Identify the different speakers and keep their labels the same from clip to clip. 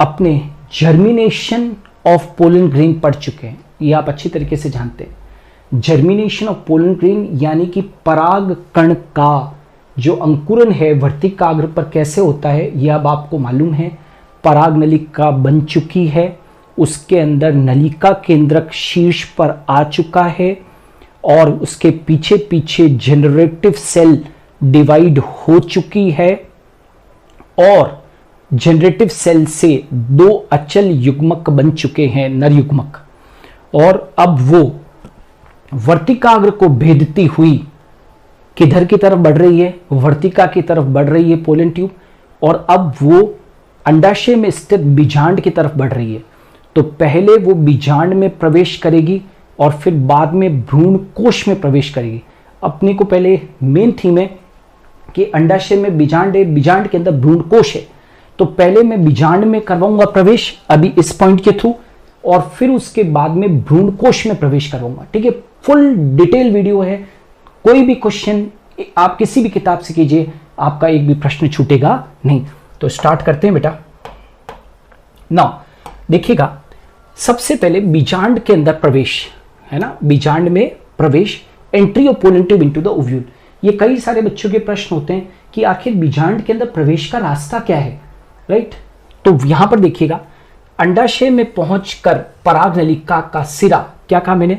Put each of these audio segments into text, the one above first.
Speaker 1: अपने germination of pollen grain पढ़ चुके हैं, ये आप अच्छी तरीके से जानते हैं। जर्मिनेशन ऑफ पोलन ग्रेन यानी कि पराग कण का जो अंकुरन है वर्तिकाग्र पर कैसे होता है, यह अब आपको मालूम है। पराग नलिका बन चुकी है, उसके अंदर नलिका केंद्रक शीर्ष पर आ चुका है और उसके पीछे पीछे जनरेटिव सेल डिवाइड हो चुकी है और जनरेटिव सेल से 2 अचल युग्मक बन चुके हैं, नर युग्मक। और अब वो वर्तिकाग्र को भेदती हुई किधर की तरफ बढ़ रही है, वर्तिका की तरफ बढ़ रही है पोलन ट्यूब, और अब वो अंडाशय में स्थित बीजांड की तरफ बढ़ रही है। तो पहले वो बीजांड में प्रवेश करेगी और फिर बाद में भ्रूण कोश में प्रवेश करेगी। अपने को पहले मेन थीम है कि अंडाशय में बीजांड है, बीजांड के अंदर भ्रूण कोश है, तो पहले मैं बीजांड में करवाऊंगा प्रवेश अभी इस पॉइंट के थ्रू, और फिर उसके बाद में भ्रूण कोश में प्रवेश करवाऊंगा। ठीक है, फुल डिटेल वीडियो है, कोई भी क्वेश्चन आप किसी भी किताब से कीजिए, आपका एक भी प्रश्न छूटेगा नहीं। तो स्टार्ट करते हैं बेटा। नाउ देखिएगा, सबसे पहले बीजांड के अंदर प्रवेश है ना, बीजांड में प्रवेश, entry of pollen tube into the ovule. ये कई सारे बच्चों के प्रश्न होते हैं कि आखिर बीजांड के अंदर प्रवेश का रास्ता क्या है, राइट। तो यहां पर देखिएगा, अंडाशय में पहुंचकर पराग नलिका का सिरा, क्या कहा मैंने,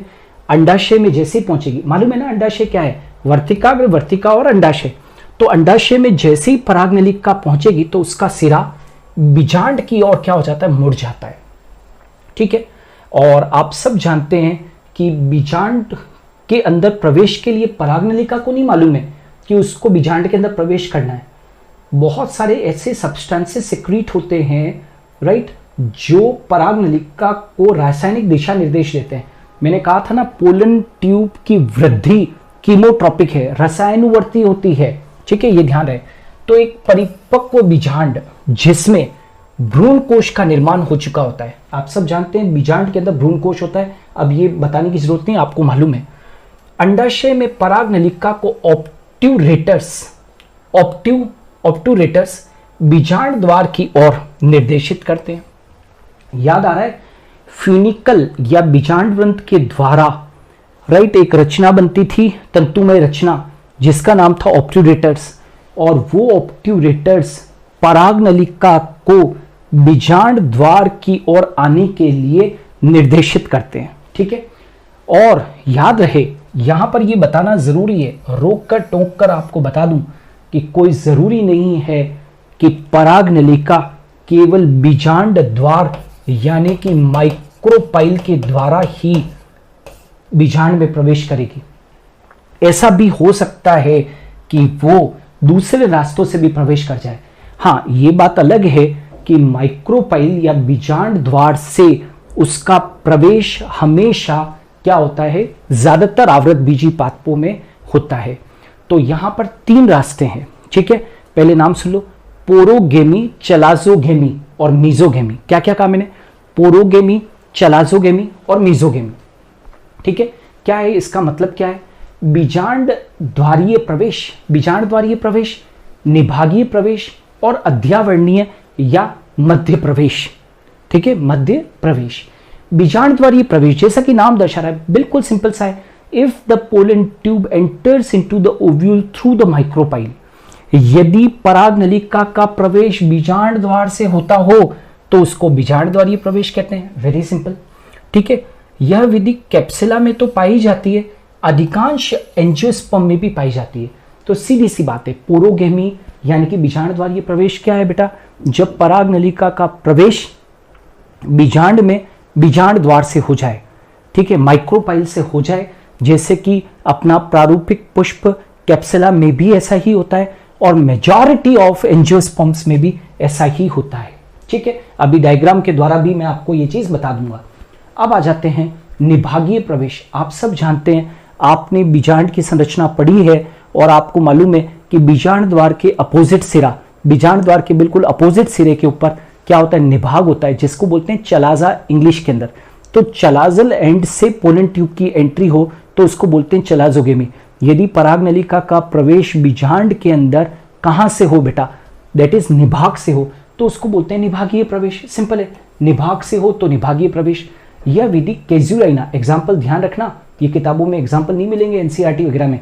Speaker 1: अंडाशय में जैसे ही पहुंचेगी, मालूम है ना अंडाशय क्या है, वर्तिकाग्र, वर्तिका और अंडाशय। तो अंडाशय में जैसे ही पराग नलिका पहुंचेगी तो उसका सिरा बीजांड की ओर क्या हो जाता है, मुड़ जाता है। ठीक है, और आप सब जानते हैं कि बीजांड के अंदर प्रवेश के लिए पराग नलिका को नहीं मालूम है कि उसको बीजांड के अंदर प्रवेश करना है। बहुत सारे ऐसे सब्सटेंसेस सिक्रीट होते हैं, राइट, जो पराग नलिका को रासायनिक दिशा निर्देश देते हैं। मैंने कहा था ना, पोलन ट्यूब की वृद्धि कीमोट्रॉपिक है, रसायनुवर्ती होती है। ठीक है, ये ध्यान रहे। तो एक परिपक्व बीजांड जिसमें भ्रूण कोश का निर्माण हो चुका होता है, आप सब जानते हैं बीजांड के अंदर भ्रूण कोश होता है, अब ये बताने की जरूरत नहीं, आपको मालूम है। अंडाशय में पराग नलिका को ऑब्ट्यूरेटर्स बीजांड द्वार की ओर निर्देशित करते हैं। याद आ रहा है, फ्यूनिकल या बीजांड वृंत के द्वारा, राइट, एक रचना बनती थी, तंतुमय रचना, जिसका नाम था ऑब्ट्यूरेटर्स, और वो ऑब्ट्यूरेटर्स पराग नलिका को बीजांड द्वार की ओर आने के लिए निर्देशित करते हैं। ठीक है, और याद रहे, यहां पर ये बताना जरूरी है, रोक कर टोक कर आपको बता दूं कि कोई जरूरी नहीं है कि पराग नलिका केवल बीजांड द्वार यानी कि माइक्रोपाइल के द्वारा ही बीजांड में प्रवेश करेगी। ऐसा भी हो सकता है कि वो दूसरे रास्तों से भी प्रवेश कर जाए। हाँ, ये बात अलग है कि माइक्रोपाइल या बीजांड द्वार से उसका प्रवेश हमेशा क्या होता है, ज्यादातर आवृत बीजी पादपों में होता है। तो यहां पर 3 रास्ते हैं। ठीक है, पहले नाम सुन लो, पोरोगेमी, चलाजोगेमी और मीजोगेमी। क्या क्या कहा मैंने, पोरोगेमी, चलाजोगेमी और मीजोगेमी। ठीक है, क्या है इसका मतलब, क्या है, बीजांड द्वारीय प्रवेश, बीजांड द्वारीय प्रवेश, निभागीय प्रवेश और अध्यावरणीय या मध्य प्रवेश। ठीक है, मध्य प्रवेश। बीजांड द्वारीय प्रवेश, जैसा कि नाम दर्शा रहा है, बिल्कुल सिंपल सा है। If the pollen tube enters into the ovule through the micropyle, यदि पराग नलिका का प्रवेश बीजांड द्वार से होता हो तो उसको बीजांड द्वारीय प्रवेश कहते हैं। Very simple. ठीक है, यह विधि कैप्सुला में तो पाई जाती है, अधिकांश एंजियोस्पर्म में भी पाई जाती है। तो सीधी सी बात है, पोरोगेमी यानी कि बीजांड द्वारीय प्रवेश क्या है बेटा, जब पराग नलिका का प्रवेश बीजांड में बीजांड द्वार से हो जाए, ठीक है, माइक्रोपाइल से हो जाए, जैसे कि अपना प्रारूपिक पुष्प कैप्सुला में भी ऐसा ही होता है और मेजॉरिटी ऑफ एंजियोस्पर्म्स में भी ऐसा ही होता है। ठीक है, अभी डायग्राम के द्वारा भी मैं आपको ये चीज बता दूंगा। अब आ जाते हैं निभागीय प्रवेश। आप सब जानते हैं, आपने बीजांड की संरचना पढ़ी है और आपको मालूम है कि बीजांड द्वार के अपोजिट सिरा, बीजांड द्वार के बिल्कुल अपोजिट सिरे के ऊपर क्या होता है, निभाग होता है, जिसको बोलते हैं चलाजा इंग्लिश के अंदर। तो चलाजल एंड से पोलन ट्यूब की एंट्री हो तो उसको बोलते हैं चलाजोगेमी। यदि पराग नलिका का प्रवेश बीजांड के अंदर कहां से हो बेटा, दैट इज निभाग से हो, तो उसको बोलते हैं निभागीय प्रवेश। सिंपल है, निभाग से हो तो निभागीय प्रवेश। यह विधि कैजुराइना, एग्जाम्पल ध्यान रखना, ये किताबों में एग्जाम्पल नहीं मिलेंगे एनसीईआरटी वगैरह में।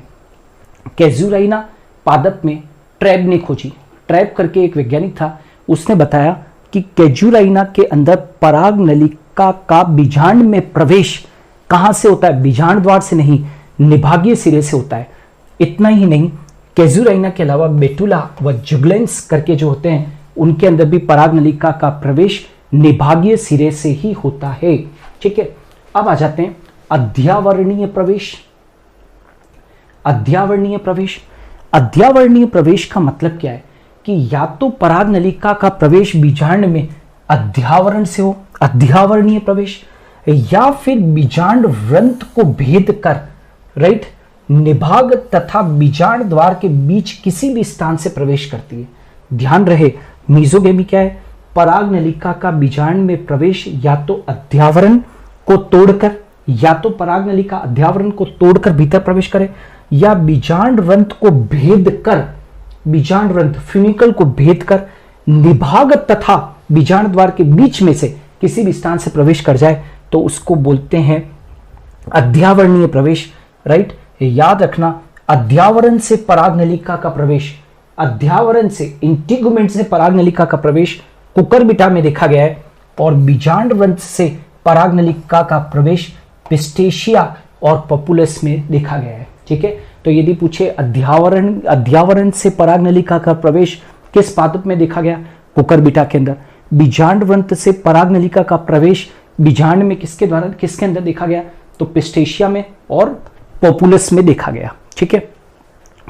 Speaker 1: कैजुराइना पादप में ट्रैब ने खोजी। ट्रैब करके एक वैज्ञानिक था, उसने बताया कि कैजुराइना के अंदर पराग नलिका का बीजांड में प्रवेश कहां से होता है? बीजांड द्वार से नहीं, निभागीय सिरे से होता है। इतना ही नहीं, कैजुराइना के अलावा बेटुला व जुगलेंस करके जो होते हैं उनके अंदर भी पराग नलिका का प्रवेश निभागीय सिरे से ही होता है। ठीक है, अब आ जाते हैं अध्यावरणीय प्रवेश। अध्यावरणीय प्रवेश, अध्यावरणीय प्रवेश का मतलब क्या है कि या तो पराग नलिका का प्रवेश बीजांड में अध्यावरण से हो, अध्यावरणीय प्रवेश, या फिर बीजांड व्रंत को भेद कर, राइट, निभाग तथा बीजांड द्वार के बीच किसी भी स्थान से प्रवेश करती है। ध्यान रहे, मीजोगेमी क्या है? पराग नलिका का बीजांड में प्रवेश या तो अध्यावरण को तोड़कर, या तो पराग नलिका अध्यावरण को तोड़कर भीतर प्रवेश करे, या बीजांड व्रंत को भेद कर, बीजांड व्रंत फ्यूनिकल को भेद कर निभाग तथा बीजांड द्वार के बीच में से किसी भी स्थान से प्रवेश कर जाए, तो उसको बोलते हैं अध्यावरणीय प्रवेश। राइट, याद रखना, अध्यावरण से पराग नलिका का प्रवेश, अध्यावरण से इंटीगुमेंट से पराग नलिका का प्रवेश कुकुरबिटा में देखा गया है, और बीजांड व्रंत से पराग नलिका का प्रवेश पिस्टेशिया और पपुलस में देखा गया है। ठीक है, तो यदि पूछे अध्यावरण से पराग नलिका का प्रवेश किस पादप में देखा गया? कुकुरबिटा के अंदर। बीजांड व्रंत से पराग नलिका का प्रवेश बीजांड में किसके अंदर देखा गया? तो पिस्टेशिया में और पॉपुलस में देखा गया। ठीक है,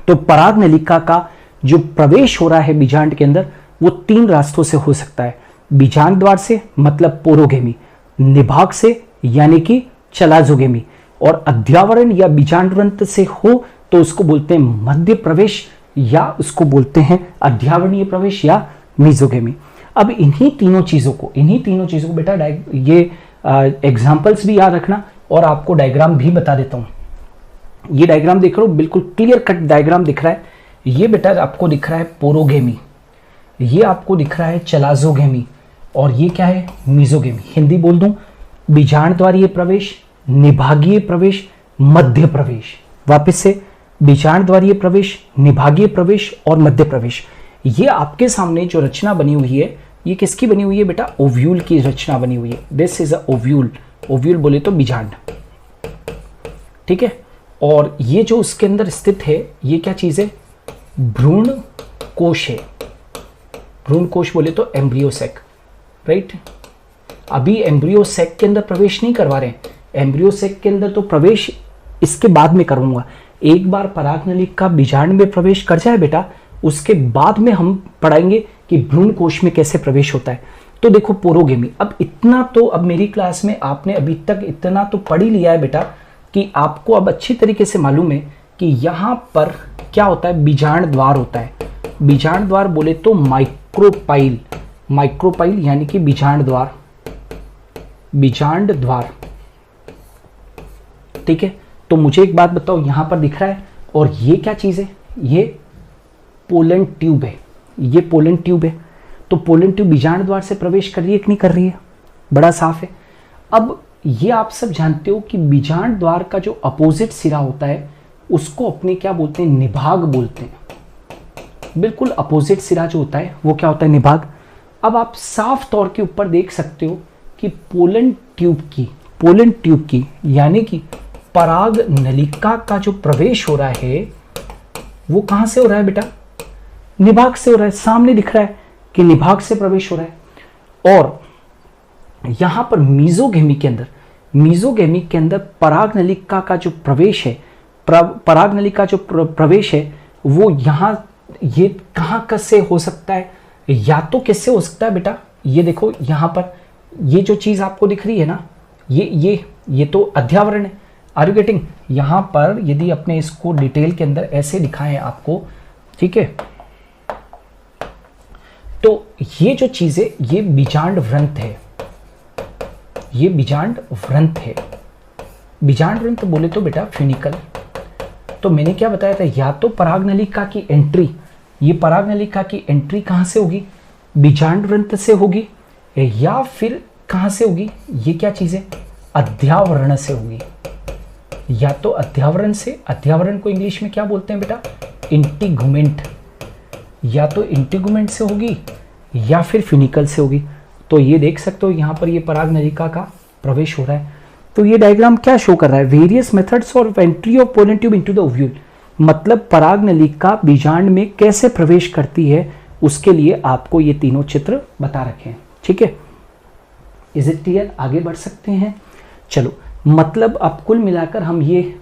Speaker 1: तो पराग नलिका का जो प्रवेश हो रहा है बीजांड के अंदर वो 3 रास्तों से हो सकता है। बीजांड द्वार से मतलब पोरोगेमी, निभाग से यानी कि चलाजोगेमी, और अध्यावरण या बीजांड व्रंत से हो तो उसको बोलते हैं मध्य प्रवेश, या उसको बोलते हैं अध्यावरणीय प्रवेश या मीजोगेमी। अब इन्हीं तीनों चीजों को बेटा ये एग्जांपल्स भी याद रखना, और आपको डायग्राम भी बता देता हूं। ये डायग्राम देख रहे हो, बिल्कुल क्लियर कट डायग्राम दिख रहा है। ये बेटा आपको दिख रहा है पोरोगेमी, ये आपको दिख रहा है चलाजोगेमी, और ये क्या है? मीजोगेमी। हिंदी बोल दूं, बीजांड द्वारीय प्रवेश, निभागीय प्रवेश, मध्य प्रवेश। वापस से, बीजांड द्वारीय प्रवेश, निभागीय प्रवेश और मध्य प्रवेश। ये आपके सामने जो रचना बनी हुई है, ये किसकी बनी हुई है बेटा? ओव्यूल की रचना बनी हुई है। This is a ovule. Ovule बोले तो बीजांड। ठीक है, और ये जो उसके अंदर स्थित है, ये क्या चीज है? भ्रूण कोश है। भ्रूण कोश बोले तो एम्ब्रियोसेक। राइट, अभी एम्ब्रियोसेक के अंदर प्रवेश नहीं करवा रहे हैं, एम्ब्रियोसेक के अंदर तो प्रवेश इसके बाद में करूंगा। एक बार पराग नलिका बीजांड में प्रवेश कर जाए बेटा, उसके बाद में हम पढ़ाएंगे कि भ्रूण कोश में कैसे प्रवेश होता है। तो देखो पोरोगेमी, अब इतना तो अब मेरी क्लास में आपने अभी तक इतना तो पढ़ ही लिया है बेटा कि आपको अब अच्छी तरीके से मालूम है कि यहां पर क्या होता है? बीजांड द्वार होता है। बीजांड द्वार बोले तो माइक्रोपाइल, माइक्रोपाइल यानी कि बीजांड द्वार, बीजांड द्वार। ठीक है, तो मुझे एक बात बताओ, यहां पर दिख रहा है, और ये क्या चीज है? ये पोलन ट्यूब है, ये पोलन ट्यूब है। तो पोलन ट्यूब बीजांड द्वार से प्रवेश कर रही है कि नहीं कर रही है? बड़ा साफ है। अब ये आप सब जानते हो कि बीजांड द्वार का जो अपोजिट सिरा होता है उसको अपने क्या बोलते हैं? निभाग बोलते हैं। बिल्कुल अपोजिट सिरा जो होता है वो क्या होता है? निभाग। अब आप साफ तौर के ऊपर देख सकते हो कि पोलन ट्यूब की यानी कि पराग नलिका का जो प्रवेश हो रहा है वो कहां से हो रहा है बेटा? निभाग से हो रहा है। सामने दिख रहा है कि निभाग से प्रवेश हो रहा है। और यहां पर मीजोगेमी के अंदर पराग नलिका का जो प्रवेश है, पराग नलिका जो प्रवेश है वो यहां, ये कहां कैसे हो सकता है? या तो कैसे हो सकता है बेटा? ये देखो यहां पर ये जो चीज आपको दिख रही है ना, ये तो अध्यावरण है। Are you getting? यहां पर यदि अपने इसको डिटेल के अंदर ऐसे दिखाएं आपको, ठीक है, तो ये जो चीज है ये बीजांड व्रंत है, ये बीजांड व्रंत है। बीजांड व्रंत बोले तो बेटा फ्यूनिकल। तो मैंने क्या बताया था? या तो पराग नलिका की एंट्री, ये पराग नलिका की एंट्री कहां से होगी? बीजांड से होगी या फिर कहां से होगी? ये क्या चीज है? अध्यावरण से होगी। या तो अध्यावरण से, अध्यावरण को इंग्लिश में क्या बोलते हैं बेटा? इंटीगुमेंट। या तो इंटीगुमेंट से होगी या फिर फ्यूनिकल से होगी। तो ये देख सकते हो यहां पर ये पराग नलिका का प्रवेश हो रहा है। तो ये डायग्राम क्या शो कर रहा है? Various methods of entry of pollen tube into the ovule. मतलब पराग नलिका बीजांड में कैसे प्रवेश करती है, उसके लिए आपको ये तीनों चित्र बता रखे हैं। ठीक है, इज इट क्लियर? आगे बढ़ सकते हैं। चलो, मतलब अब कुल मिलाकर हम ये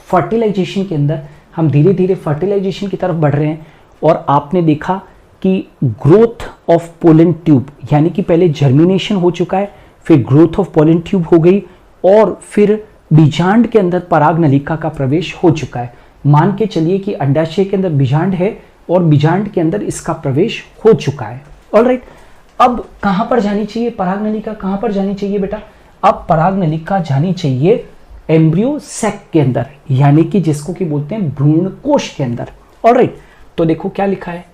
Speaker 1: फर्टिलाइजेशन के अंदर हम धीरे धीरे फर्टिलाइजेशन की तरफ बढ़ रहे हैं। और आपने देखा कि ग्रोथ ऑफ पोलन ट्यूब, यानी कि पहले जर्मिनेशन हो चुका है, फिर ग्रोथ ऑफ पोलन ट्यूब हो गई और फिर बीजांड के अंदर पराग नलिका का प्रवेश हो चुका है। मान के चलिए कि अंडाशय के अंदर बीजांड है और बीजांड के अंदर इसका प्रवेश हो चुका है। ऑलराइट, अब कहां पर जानी चाहिए पराग नलिका? कहां पर जानी चाहिए बेटा? अब पराग नलिका जानी चाहिए एम्ब्रियो सैक के अंदर, यानी कि जिसको कि बोलते हैं भ्रूण कोश के अंदर। ऑलराइट, तो देखो क्या लिखा है,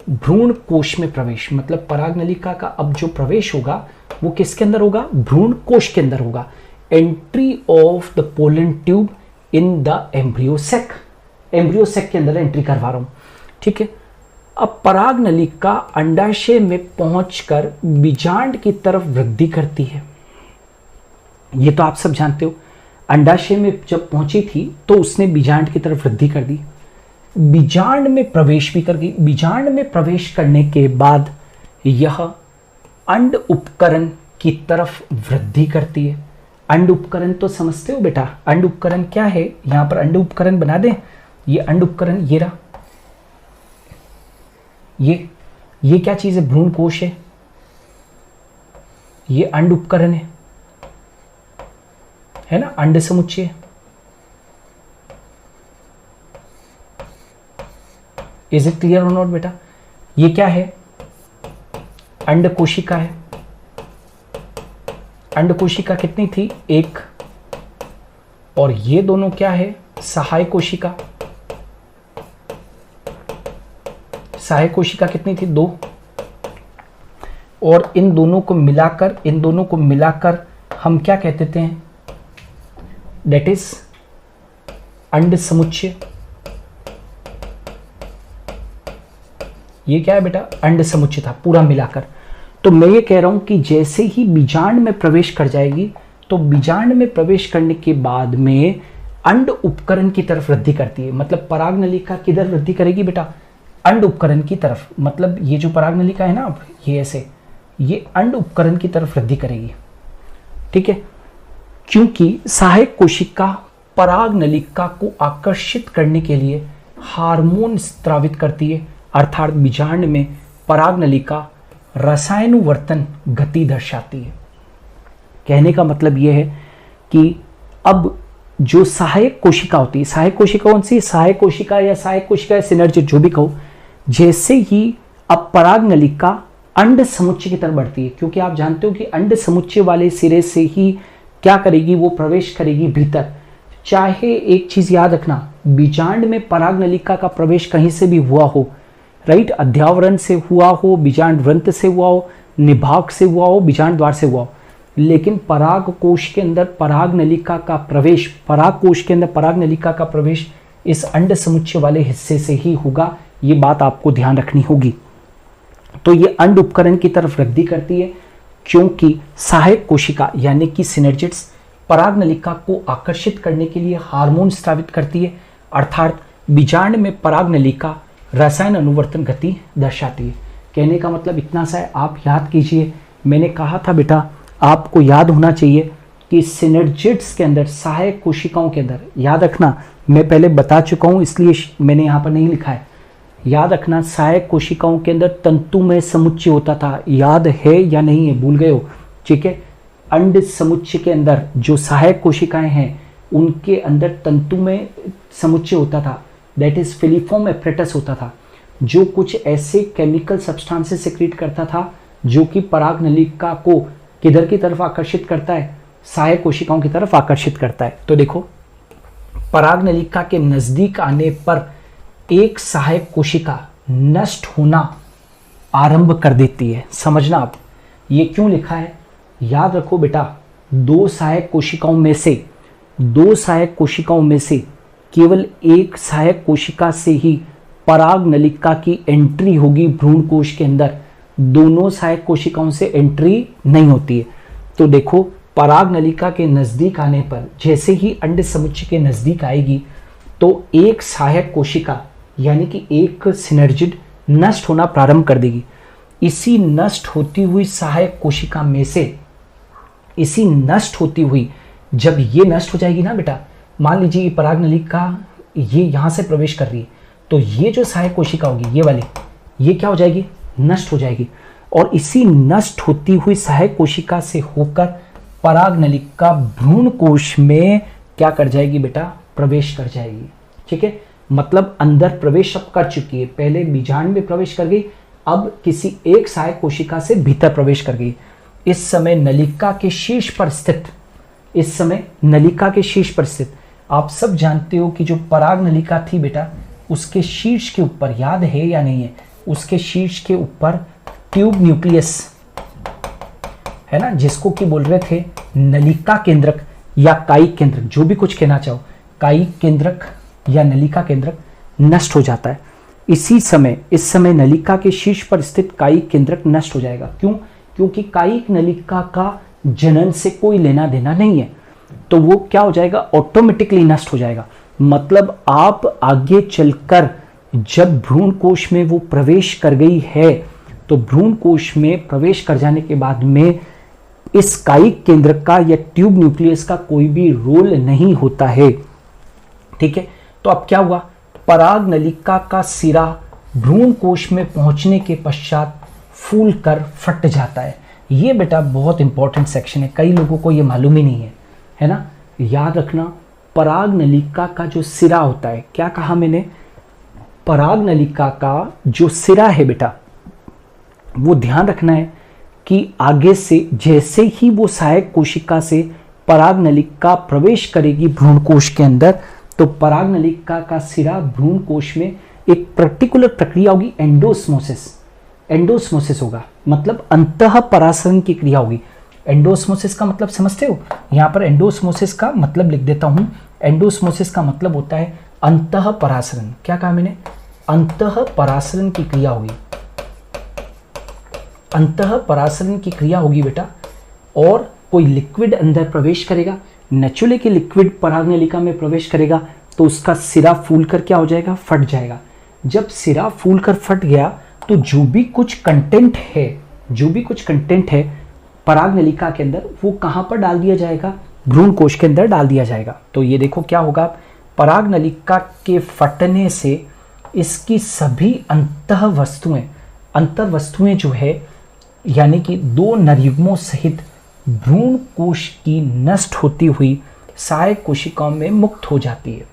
Speaker 1: भ्रूण कोश में प्रवेश। मतलब पराग नलिका का अब जो प्रवेश होगा वो किसके अंदर होगा? भ्रूण कोश के अंदर होगा। Entry of the pollen tube in the embryo sac. Embryo sac के अंदर एंट्री करवा रहा हूं। ठीक है, अब पराग नलिका अंडाशय में पहुंचकर बीजांड की तरफ वृद्धि करती है। ये तो आप सब जानते हो, अंडाशय में जब पहुंची थी तो उसने बीजांड की तरफ वृद्धि कर दी, बीजांड में प्रवेश भी कर गई। बीजांड में प्रवेश करने के बाद यह अंड उपकरण की तरफ वृद्धि करती है। अंड उपकरण तो समझते हो बेटा, अंड उपकरण क्या है? यहां पर अंड उपकरण बना दें। ये अंड उपकरण ये रहा, ये क्या चीज है? भ्रूण कोश है। ये अंड उपकरण है ना, अंड समुच्चय। इज इट क्लियर और नॉट बेटा? ये क्या है? अंड कोशिका है। अंड कोशिका कितनी थी? एक। और ये दोनों क्या है? सहायक कोशिका। सहायक कोशिका कितनी थी? दो। और इन दोनों को मिलाकर हम क्या कहते थे? दैट इज अंड समुच्चय। ये क्या है बेटा? अंड समुच्चय था पूरा मिलाकर। तो मैं ये कह रहा हूं कि जैसे ही बीजांड में प्रवेश कर जाएगी तो बीजांड में प्रवेश करने के बाद में अंड उपकरण की तरफ वृद्धि करती है। मतलब पराग नलिका किधर वृद्धि करेगी बेटा? अंड उपकरण की तरफ। मतलब ये जो पराग नलिका है ना, अब ये ऐसे, ये अंड उपकरण की तरफ वृद्धि करेगी। ठीक है, क्योंकि सहायक कोशिका पराग नलिका को आकर्षित करने के लिए हार्मोन स्रावित करती है। अर्थात बीजांड में पराग नलिका रसायनुवर्तन गति दर्शाती है। कहने का मतलब यह है कि अब जो सहायक कोशिका होती है, सहायक कोशिका कौन सी? सहायक कोशिका या सहायक कोशिका या सिनर्जिड, जो भी कहो, जैसे ही अब पराग नलिका अंड समुच्चय की तरफ बढ़ती है, क्योंकि आप जानते हो कि अंड समुच्चय वाले सिरे से ही क्या करेगी? वो प्रवेश करेगी भीतर। चाहे एक चीज याद रखना, बीजांड में पराग नलिका का प्रवेश कहीं से भी हुआ हो, राइट, अध्यावरण से हुआ हो, बीजांड व्रंत से हुआ हो, निभाग से हुआ हो, बीजांड द्वार से हुआ हो, लेकिन पराग कोश के अंदर पराग नलिका का प्रवेश, पराग कोश के अंदर पराग नलिका का प्रवेश इस अंड समुच्चय वाले हिस्से से ही होगा। ये बात आपको ध्यान रखनी होगी। तो ये अंड उपकरण की तरफ वृद्धि करती है क्योंकि सहायक कोशिका यानी कि सिनर्जिड्स पराग नलिका को आकर्षित करने के लिए हार्मोन स्रावित करती है। अर्थात बीजांड में पराग नलिका रसायन अनुवर्तन गति दर्शाती है। कहने का मतलब इतना सा है, आप याद कीजिए, मैंने कहा था बेटा आपको याद होना चाहिए कि सिनर्जिड्स के अंदर, सहायक कोशिकाओं के अंदर, याद रखना मैं पहले बता चुका हूं इसलिए मैंने यहां पर नहीं लिखा है, याद रखना सहायक कोशिकाओं के अंदर तंतुमय समुच्चय होता था। याद है या नहीं है? भूल गए हो? ठीक है, अंड समुच्चय के अंदर जो सहायक कोशिकाएं हैं उनके अंदर तंतुमय समुच्चय होता था, दैट इज फिलिफॉर्म एपरेटस होता था, जो कुछ ऐसे केमिकल सब्सटेंसेस सेक्रेट करता था जो कि पराग नलिका को किधर की तरफ आकर्षित करता है? सहायक कोशिकाओं की तरफ आकर्षित करता है। तो देखो, पराग नलिका के नजदीक आने पर एक सहायक कोशिका नष्ट होना आरंभ कर देती है। समझना आप, ये क्यों लिखा है, याद रखो बेटा, दो सहायक कोशिकाओं में से केवल एक सहायक कोशिका से ही पराग नलिका की एंट्री होगी भ्रूण कोश के अंदर, दोनों सहायक कोशिकाओं से एंट्री नहीं होती है। तो देखो, पराग नलिका के नजदीक आने पर, जैसे ही अंड समुच्चय के नजदीक आएगी तो एक सहायक कोशिका यानी कि एक सिनर्जिड नष्ट होना प्रारंभ कर देगी। इसी नष्ट होती हुई सहायक कोशिका में से, इसी नष्ट होती हुई, जब ये नष्ट हो जाएगी ना बेटा, मान लीजिए पराग नलिका ये यहां से प्रवेश कर रही है, तो ये जो सहायक कोशिका होगी, ये वाली, ये क्या हो जाएगी, नष्ट हो जाएगी। और इसी नष्ट होती हुई सहायक कोशिका से होकर पराग नलिका भ्रूण कोश में क्या कर जाएगी बेटा, प्रवेश कर जाएगी। ठीक है, मतलब अंदर प्रवेश अब कर चुकी है, पहले बीजांड में प्रवेश कर गई, अब किसी एक सहायक कोशिका से भीतर प्रवेश कर गई। इस समय नलिका के शीर्ष पर स्थित, आप सब जानते हो कि जो पराग नलिका थी बेटा, उसके शीर्ष के ऊपर, याद है या नहीं है, उसके शीर्ष के ऊपर ट्यूब न्यूक्लियस है ना, जिसको कि बोल रहे थे नलिका केंद्रक या कायिक केंद्रक, जो भी कुछ कहना चाहो, कायिक केंद्रक या नलिका केंद्रक नष्ट हो जाता है। इस समय नलिका के शीर्ष पर स्थित कायिक केंद्रक नष्ट हो जाएगा। क्यों? क्योंकि कायिक नलिका का जनन से कोई लेना देना नहीं है, तो वो क्या हो जाएगा, ऑटोमेटिकली नष्ट हो जाएगा। मतलब आप आगे चलकर जब भ्रूण कोश में वो प्रवेश कर गई है, तो भ्रूण कोश में प्रवेश कर जाने के बाद में इस कायिक केंद्रक का या ट्यूब न्यूक्लियस का कोई भी रोल नहीं होता है। ठीक है, तो अब क्या हुआ, पराग नलिका का सिरा भ्रूण कोश में पहुंचने के पश्चात फूल कर फट जाता है। ये बेटा बहुत इंपॉर्टेंट सेक्शन है, कई लोगों को ये मालूम ही नहीं है ना। याद रखना, पराग नलिका का जो सिरा होता है, क्या कहा मैंने, पराग नलिका का जो सिरा है बेटा, वो ध्यान रखना है कि आगे से जैसे ही वो सहायक कोशिका से पराग नलिका प्रवेश करेगी भ्रूण कोश के अंदर, तो पराग नलिका का सिरा भ्रूण कोश में एक पर्टिकुलर प्रक्रिया होगी, एंडोस्मोसिस होगा, मतलब अंतः परासरण की क्रिया होगी। एंडोस्मोसिस का मतलब समझते हो, यहाँ पर एंडोस्मोसिस का मतलब लिख देता हूं। एंडोस्मोसिस का मतलब होता है अंतः परासरण। क्या कहा मैंने, अंतः परासरण की क्रिया होगी, अंतः परासरण की क्रिया होगी बेटा। और कोई लिक्विड अंदर प्रवेश करेगा, नेचुरली कि लिक्विड पराग नलिका में प्रवेश करेगा, तो उसका सिरा फूलकर क्या हो जाएगा, फट जाएगा। जब सिरा फूलकर फट गया, तो जो भी कुछ कंटेंट है पराग नलिका के अंदर, वो कहां पर डाल दिया जाएगा, भ्रूण कोश के अंदर डाल दिया जाएगा। तो ये देखो क्या होगा, पराग नलिका के फटने से इसकी सभी अंतर वस्तुएं जो है, यानी कि दो नरयुग्मों सहित भ्रूण कोश की नष्ट होती हुई सहायक कोशिकाओं में मुक्त हो जाती है।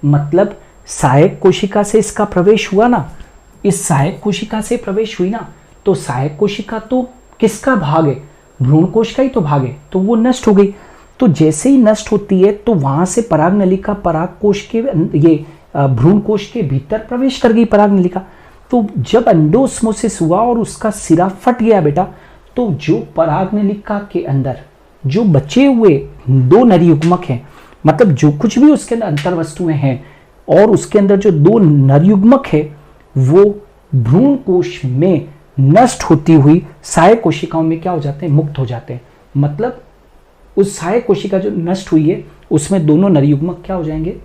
Speaker 1: मतलब सहायक कोशिका से इसका प्रवेश हुआ ना, इस सहायक कोशिका से प्रवेश हुई ना, तो सहायक कोशिका तो किसका भाग है, भ्रूण कोश का ही तो भाग है, तो वो नष्ट हो गई। तो जैसे ही नष्ट होती है, तो वहां से पराग नलिका पराग कोश के ये भ्रूण कोश के भीतर प्रवेश कर गई पराग नलिका। तो जब एंडोस्मोसिस हुआ और उसका सिरा फट गया बेटा, तो जो पराग नलिका के अंदर जो बचे हुए दो नरयुग्मक हैं, मतलब जो कुछ भी उसके अंदर अंतर वस्तुएं हैं, और उसके अंदर जो दो नरयुग्मक है, वो भ्रूण कोश में नष्ट होती हुई सहायक कोशिकाओं में क्या हो जाते हैं, मुक्त हो जाते हैं। मतलब उस सहायक कोशिका जो नष्ट हुई है, उसमें दोनों नरयुग्मक क्या हो जाएंगे,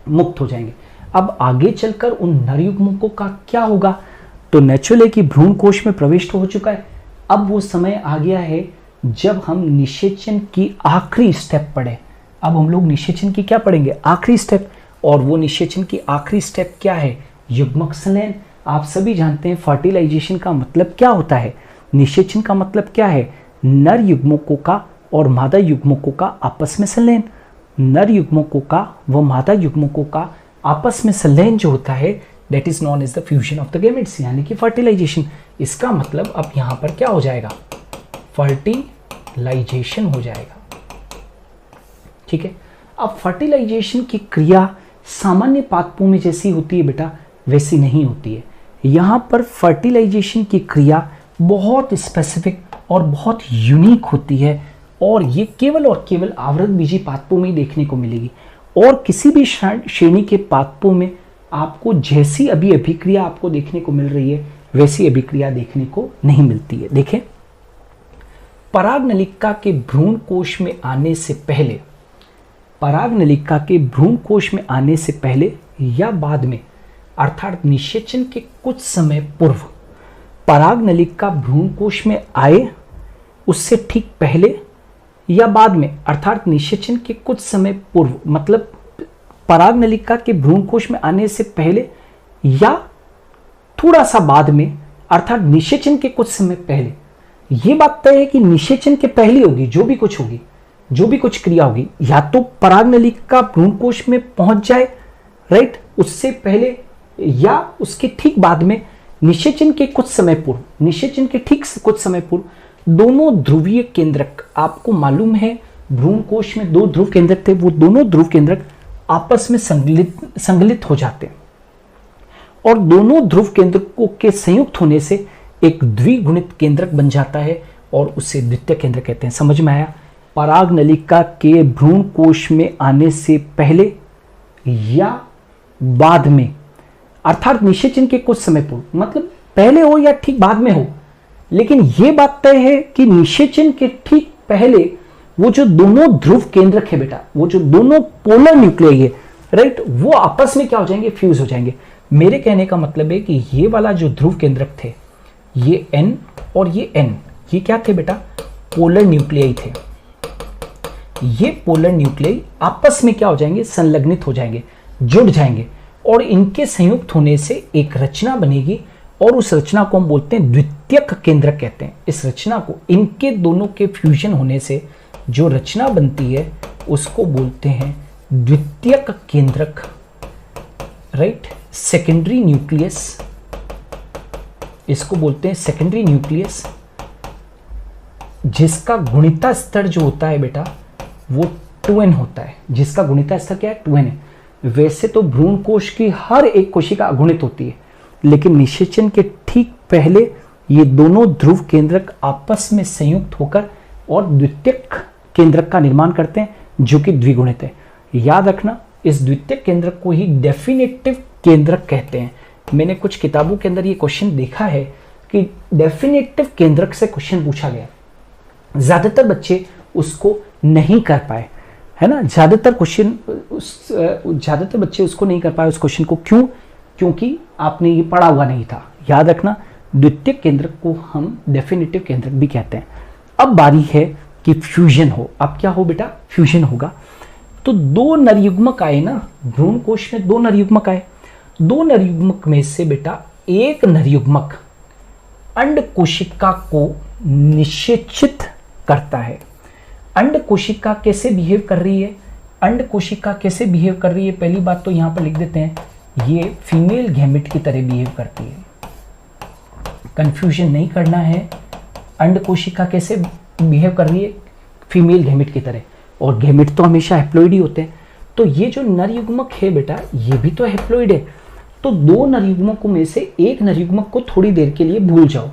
Speaker 1: मुक्त हो जाएंगे। अब आगे चलकर उन नरयुग्मकों का क्या होगा, तो नेचुरल है कि भ्रूण कोश में प्रवेश तो हो चुका है। अब वो समय आ गया है जब हम निषेचन की आखिरी स्टेप पढ़े। अब हम लोग निषेचन की क्या पढ़ेंगे, आखिरी स्टेप। और वो निषेचन की आखिरी स्टेप क्या है, युग्मक संलयन। आप सभी जानते हैं फर्टिलाइजेशन का मतलब क्या होता है, निषेचन का मतलब क्या है, नर युग्मकों का और मादा युग्मकों का आपस में संलयन। नर युग्मकों का व मादा युग्मकों का आपस में संलयन जो होता है, that is known as the fusion of the gametes, यानी कि फर्टिलाइजेशन। इसका मतलब अब यहां पर क्या हो जाएगा, फर्टिलाइजेशन हो जाएगा। ठीक है, अब फर्टिलाइजेशन की क्रिया सामान्य पादपों में जैसी होती है बेटा, वैसी नहीं होती है। यहां पर फर्टिलाइजेशन की क्रिया बहुत स्पेसिफिक और बहुत यूनिक होती है और ये केवल और केवल आवृतबीजी पादपों में ही देखने को मिलेगी और किसी भी श्रेणी के पादपों में आपको जैसी अभी अभिक्रिया आपको देखने को मिल रही है वैसी अभिक्रिया देखने को नहीं मिलती है। देखें, परागनलिका के भ्रूण कोश में आने से पहले, परागनलिका के भ्रूण कोश में आने से पहले या बाद में अर्थात निषेचन के कुछ समय पूर्व, परागनलिका भ्रूण कोश में आए उससे ठीक पहले या बाद में अर्थात निषेचन के कुछ समय पूर्व, मतलब परागनलिका के भ्रूण कोश में आने से पहले या थोड़ा सा बाद में अर्थात निषेचन के कुछ समय पहले। यह बात तय है कि निषेचन के पहले होगी जो भी कुछ होगी, जो भी कुछ क्रिया होगी, या तो परागनलिका भ्रूण कोश में पहुंच जाए, राइट, उससे पहले या उसके ठीक बाद में निषेचन के कुछ समय पूर्व, निषेचन के ठीक कुछ समय पूर्व। दोनों ध्रुवीय केंद्रक, आपको मालूम है भ्रूण कोश में 2 ध्रुव केंद्रक थे, वो दोनों ध्रुव केंद्रक आपस में संगलित हो जाते हैं और दोनों ध्रुव केंद्रकों के संयुक्त होने से एक द्विगुणित केंद्रक बन जाता है और उसे द्वितीयक केंद्रक कहते हैं। समझ में आया? परागनलिका के भ्रूण कोश में आने से पहले या बाद में अर्थात निषेचन के कुछ समय पूर्व, मतलब पहले हो या ठीक बाद में हो, लेकिन यह बात तय है कि निषेचन के ठीक पहले वो जो दोनों ध्रुव केंद्रक है बेटा, वो जो दोनों पोलर न्यूक्लियाई है, राइट, वो आपस में क्या हो जाएंगे, फ्यूज हो जाएंगे। मेरे कहने का मतलब है कि ये वाला जो ध्रुव केंद्रक थे, ये N और ये N, ये क्या थे बेटा, पोलर न्यूक्लियाई थे। ये पोलर न्यूक्लियाई आपस में क्या हो जाएंगे, संलग्नित हो जाएंगे, जुड़ जाएंगे और इनके संयुक्त होने से एक रचना बनेगी और उस रचना को हम बोलते हैं द्वितीयक केंद्रक कहते हैं। इस रचना को, इनके दोनों के फ्यूजन होने से जो रचना बनती है उसको बोलते हैं द्वितीयक केंद्रक, राइट, सेकेंडरी न्यूक्लियस, इसको बोलते हैं सेकेंडरी न्यूक्लियस, जिसका गुणिता स्तर जो होता है बेटा वो 2n होता है। जिसका गुणिता स्तर क्या है, 2n है। वैसे तो भ्रूण कोश की हर एक कोशिका अगुणित होती है, लेकिन निषेचन के ठीक पहले ये दोनों ध्रुव केंद्रक आपस में संयुक्त होकर और द्वितीयक केंद्रक का निर्माण करते हैं जो कि द्विगुणित है। याद रखना, इस द्वितीयक केंद्रक को ही डेफिनेटिव केंद्रक कहते हैं। मैंने कुछ किताबों के अंदर ये क्वेश्चन देखा है कि डेफिनेटिव केंद्रक से क्वेश्चन पूछा गया, ज्यादातर बच्चे उसको नहीं कर पाए, है ना, ज्यादातर बच्चे उसको नहीं कर पाए उस क्वेश्चन को। क्यों? क्योंकि आपने ये पढ़ा हुआ नहीं था। याद रखना, द्वितीयक केंद्रक को हम डेफिनेटिव केंद्रक भी कहते हैं। अब बारी है कि फ्यूजन हो। अब क्या हो बेटा, फ्यूजन होगा। तो 2 नरयुग्मक आए ना, भ्रूण कोश में 2 नरयुग्मक आए। 2 नरयुग्मक में से बेटा एक नरयुग्मक अंड कोशिका को निषेचित करता है। अंड कोशिका कैसे बिहेव कर रही है, अंड कोशिका कैसे बिहेव कर रही है, पहली बात तो यहां पर लिख देते हैं, ये फीमेल गैमेट की तरह बिहेव करती है। कंफ्यूजन नहीं करना है, अंड कोशिका कैसे बिहेव कर रही है, फीमेल गैमेट की तरह, और गैमेट तो हमेशा हैप्लॉइड ही होते हैं। तो ये जो नरयुग्मक है बेटा, ये भी तो हैप्लॉइड है। तो 2 नरयुग्मकों में से एक नरयुग्मक को थोड़ी देर के लिए भूल जाओ।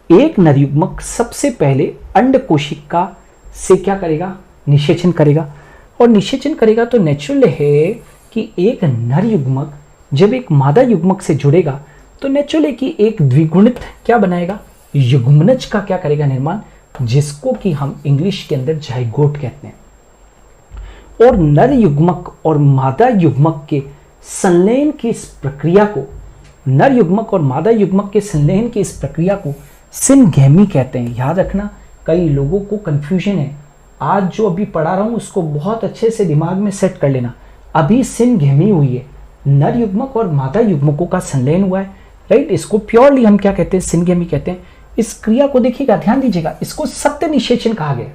Speaker 1: एक नरयुग्मक सबसे पहले अंड कोशिका से क्या करेगा, निषेचन करेगा, और निषेचन करेगा तो नेचुरल है कि एक नरयुग्मक जब एक मादा युग्मक से जुड़ेगा तो नेचुरल है कि एक द्विगुणित क्या बनाएगा, युग्मनज का क्या करेगा, निर्माण, जिसको कि हम इंग्लिश के अंदर जाइगोट कहते हैं। और नर युग्मक और मादा युग्मक के संलयन की इस प्रक्रिया को, नर युग्मक और मादा युग्मक के संलयन की इस प्रक्रिया को सिनगैमी कहते हैं। याद रखना, कई लोगों को कंफ्यूजन है। आज जो अभी पढ़ा रहा हूं उसको बहुत अच्छे से दिमाग में सेट कर लेना। अभी सिनगैमी हुई है, नर युग्मक और मादा युग्मकों का संलयन हुआ है, राइट। इसको प्योरली हम क्या कहते हैं, सिनगैमी कहते हैं। इस क्रिया को देखिएगा, ध्यान दीजिएगा, इसको सत्य निषेचन कहा गया।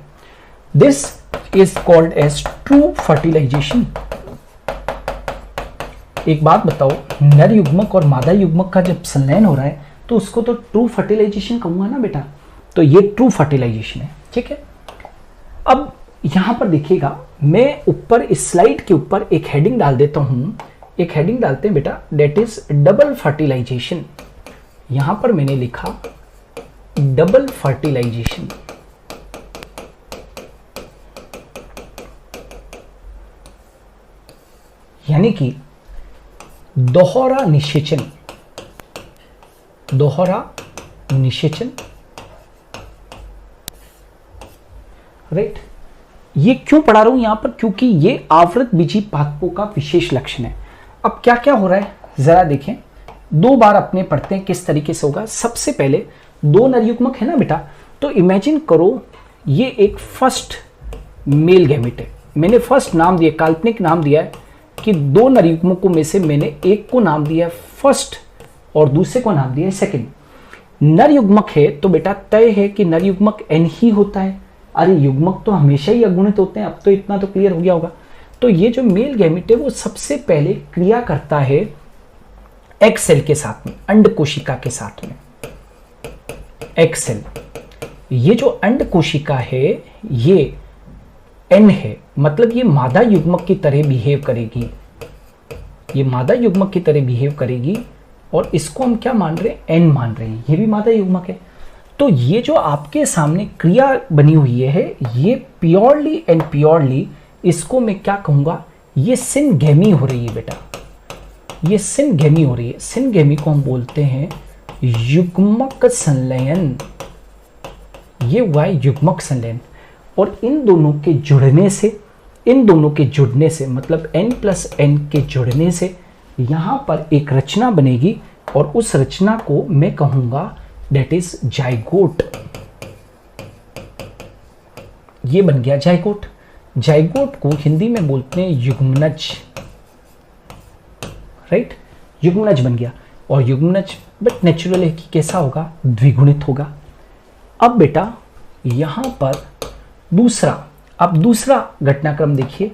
Speaker 1: This is called as true fertilisation. एक बात बताओ, नर युग्मक और मादा युग्मक का जब संलयन हो रहा है तो उसको तो ट्रू फर्टिलाइजेशन कहूंगा ना बेटा। तो ये ट्रू फर्टिलाइजेशन है, ठीक है। अब यहां पर देखिएगा, मैं ऊपर इस स्लाइड के ऊपर एक हेडिंग डाल देता हूं। एक हेडिंग डालते हैं बेटा, दैट इज डबल फर्टिलाइजेशन। यहां पर मैंने लिखा डबल फर्टिलाइजेशन। यानी कि दोहरा निषेचन, दोहरा निषेचन, राइट। ये क्यों पढ़ा रहा हूं यहां पर, क्योंकि ये आवृत बीजी पादपों का विशेष लक्षण है। अब क्या क्या हो रहा है जरा देखें, 2 बार अपने पढ़ते हैं किस तरीके से होगा। सबसे पहले 2 नर युग्मक है ना बेटा, तो इमेजिन करो ये एक फर्स्ट मेल गैमेट है। मैंने फर्स्ट नाम दिया, काल्पनिक नाम दिया है कि 2 नर युग्मकों में से मैंने एक को नाम दिया है फर्स्ट और दूसरे को नाम दिया है सेकंड। नर युग्मक है तो बेटा तय है कि नर युग्मक n ही होता है। अरे युग्मक तो हमेशा ही अगुणित होते हैं, अब तो इतना तो क्लियर हो गया होगा। तो ये जो मेल गैमेट है वो सबसे पहले क्रिया करता है एग सेल के साथ में, अंड कोशिका के साथ में। एग सेल, ये जो अंड कोशिका है ये n है, मतलब ये मादा युग्मक की तरह बिहेव करेगी, ये मादा युग्मक की तरह बिहेव करेगी। और इसको हम क्या मान रहे हैं, n मान रहे हैं, ये भी मादा युग्मक है। तो ये जो आपके सामने क्रिया बनी हुई है ये प्योरली एंड प्योरली, इसको मैं क्या कहूंगा, ये सिनगेमी हो रही है बेटा, ये सिनगेमी हो रही है। सिनगेमी को हम बोलते हैं युग्मक संलयन, ये हुआ है युग्मक संलयन। और इन दोनों के जुड़ने से, इन दोनों के जुड़ने से मतलब n+n के जुड़ने से यहां पर एक रचना बनेगी और उस रचना को मैं कहूंगा दैट इज जाइगोट। ये बन गया जाइगोट। जाइगोट को हिंदी में बोलते हैं युग्मनज, राइट, युग्मनज बन गया। और युग्मनज बट नेचुरल है कि कैसा होगा, द्विगुणित होगा। अब बेटा यहां पर दूसरा, अब दूसरा घटनाक्रम देखिए,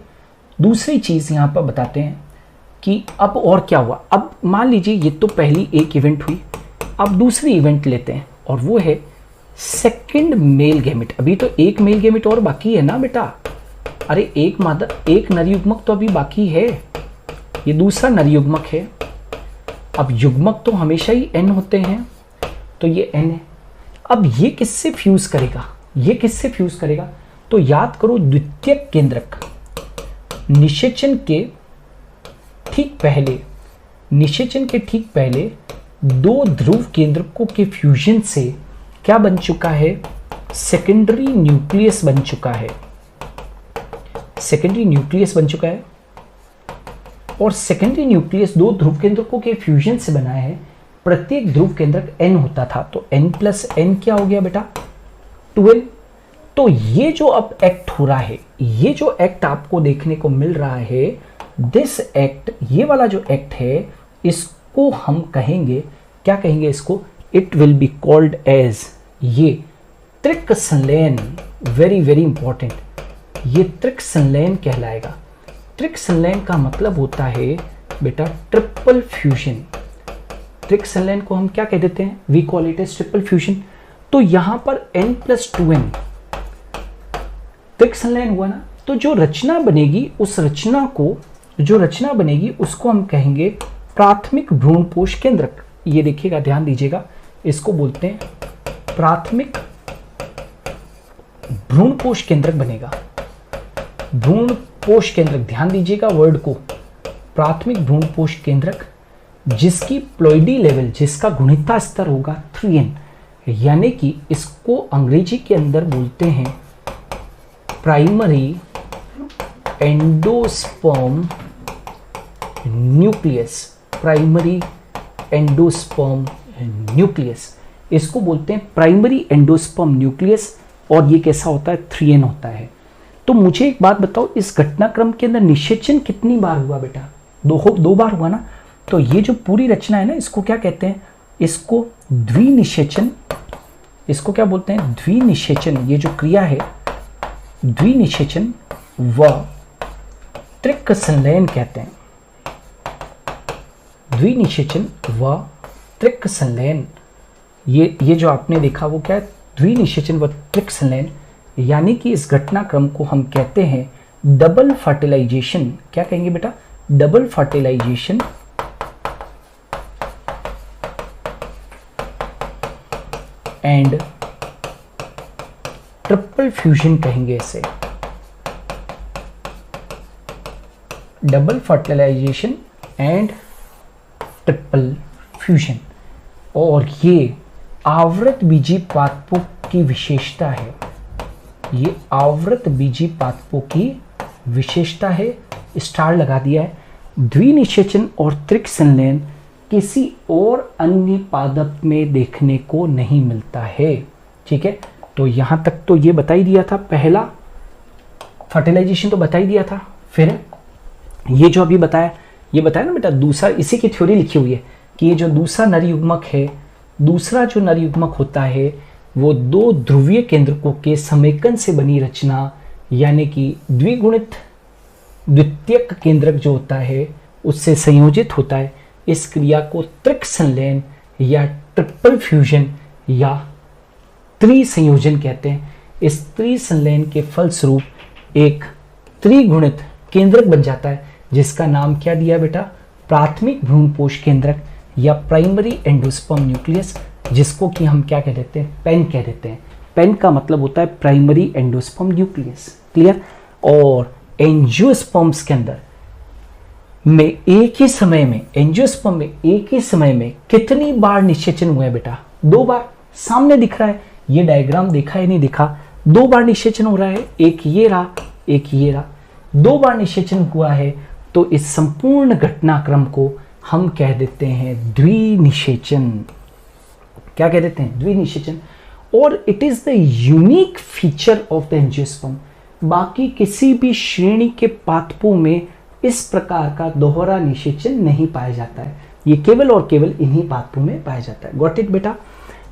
Speaker 1: दूसरी चीज यहां पर बताते हैं कि अब और क्या हुआ। अब मान लीजिए ये तो पहली एक इवेंट हुई, अब दूसरी इवेंट लेते हैं और वो है सेकंड मेल गैमेट। अभी तो एक मेल गैमेट और बाकी है ना बेटा, अरे एक मादा, एक नर युग्मक तो अभी बाकी है, ये दूसरा नर युग्मक है। अब युग्मक तो हमेशा ही n होते हैं, तो ये n है। अब ये किससे फ्यूज करेगा, ये किससे फ्यूज करेगा, तो याद करो द्वितीयक केंद्रक, निषेचन के ठीक पहले, निषेचन के ठीक पहले 2 ध्रुव केंद्रकों के फ्यूजन से क्या बन चुका है, सेकेंडरी न्यूक्लियस बन चुका है, सेकेंडरी न्यूक्लियस बन चुका है। और सेकेंडरी न्यूक्लियस 2 ध्रुव केंद्रकों के फ्यूजन से बना है। प्रत्येक ध्रुव केंद्रक n होता था, तो n+n क्या हो गया बेटा, 12। तो ये जो अब एक्ट हो रहा है, ये जो एक्ट आपको देखने को मिल रहा है, दिस एक्ट, ये वाला जो एक्ट है, इसको हम कहेंगे, क्या कहेंगे इसको, it will be called as ये त्रिक संलयन। वेरी वेरी इंपॉर्टेंट, ये त्रिक संलयन कहलाएगा। त्रिक संलयन का मतलब होता है बेटा ट्रिपल फ्यूजन। त्रिक संलयन को हम क्या कह देते हैं, we call it as triple fusion. तो यहां पर n+2n त्रिक संलयन हुआ ना, तो जो रचना बनेगी उस रचना को, जो रचना बनेगी उसको हम कहेंगे प्राथमिक भ्रूणपोष केंद्रक। ये देखिएगा, ध्यान दीजिएगा, इसको बोलते हैं प्राथमिक भ्रूणपोष केंद्रक बनेगा। भ्रूणपोष केंद्रक, ध्यान दीजिएगा वर्ड को, प्राथमिक भ्रूणपोष केंद्रक जिसकी प्लॉइडी लेवल, जिसका गुणिता स्तर होगा 3n, यानी कि इसको अंग्रेजी के अंदर बोलते हैं primary endosperm nucleus, primary endosperm nucleus, इसको बोलते हैं प्राइमरी एंडोस्पर्म न्यूक्लियस। और ये कैसा होता है, 3n होता है। तो मुझे एक बात बताओ, इस घटनाक्रम के अंदर निषेचन कितनी बार हुआ बेटा, 2 बार हुआ ना। तो ये जो पूरी रचना है ना, इसको क्या कहते हैं, इसको द्विनिषेचन, इसको क्या बोलते हैं, द्विनिषेचन। ये जो क्रिया है द्विनिषेचन व त्रिक संलयन कहते हैं, द्विनिषेचन व त्रिक संलयन। ये जो आपने देखा वो क्या है, द्विनिषेचन व त्रिक संलयन। यानी कि इस घटनाक्रम को हम कहते हैं डबल फर्टिलाइजेशन। क्या कहेंगे बेटा, double fertilisation and triple fusion कहेंगे इसे, double fertilisation and triple fusion. और ये आवृत बीजी पादपों की विशेषता है, ये आवृत बीजी पादपों की विशेषता है। स्टार लगा दिया है। द्विनिषेचन और त्रिक संलयन किसी और अन्य पादप में देखने को नहीं मिलता है। ठीक है, तो यहां तक तो ये बता ही दिया था, पहला फर्टिलाइजेशन तो बता ही दिया था। फिर ये जो अभी बताया, ये बताया ना बेटा, दूसरा इसी की थ्योरी लिखी हुई है कि ये जो दूसरा नर युग्मक है, दूसरा जो नर युग्मक होता है वो दो ध्रुवीय केंद्रकों के समेकन से बनी रचना, यानी कि द्विगुणित द्वितीयक केंद्रक जो होता है उससे संयोजित होता है। इस क्रिया को त्रिक संलयन या ट्रिपल फ्यूजन या त्रिसंयोजन कहते हैं। इस त्रिसंलयन के फलस्वरूप एक त्रिगुणित केंद्रक बन जाता है, जिसका नाम क्या दिया बेटा, प्राथमिक भ्रूणपोष केंद्रक या प्राइमरी एंडोस्पर्म न्यूक्लियस, जिसको कि हम क्या कह देते हैं, पेन कह देते हैं। पेन का मतलब होता है प्राइमरी एंडोस्पर्म न्यूक्लियस। क्लियर। और एंजियोस्पर्म्स के अंदर में एक ही समय में, एंजियोस्पर्म में एक ही समय में कितनी बार निषेचन हुआ है बेटा, 2 बार। सामने दिख रहा है, ये डायग्राम देखा है नहीं दिखा, 2 बार निषेचन हो रहा है, एक ये रहा एक ये रहा, 2 बार निषेचन हुआ है। तो इस संपूर्ण घटनाक्रम को हम कह देते हैं द्विनिषेचन। क्या कह देते हैं, द्विनिषेचन। और it is the unique feature of the angiosperm. बाकी किसी भी श्रेणी के पादपों में इस प्रकार का दोहरा निषेचन नहीं पाया जाता है, ये केवल और केवल इन्हीं पादपों में पाया जाता है। गॉट इट बेटा।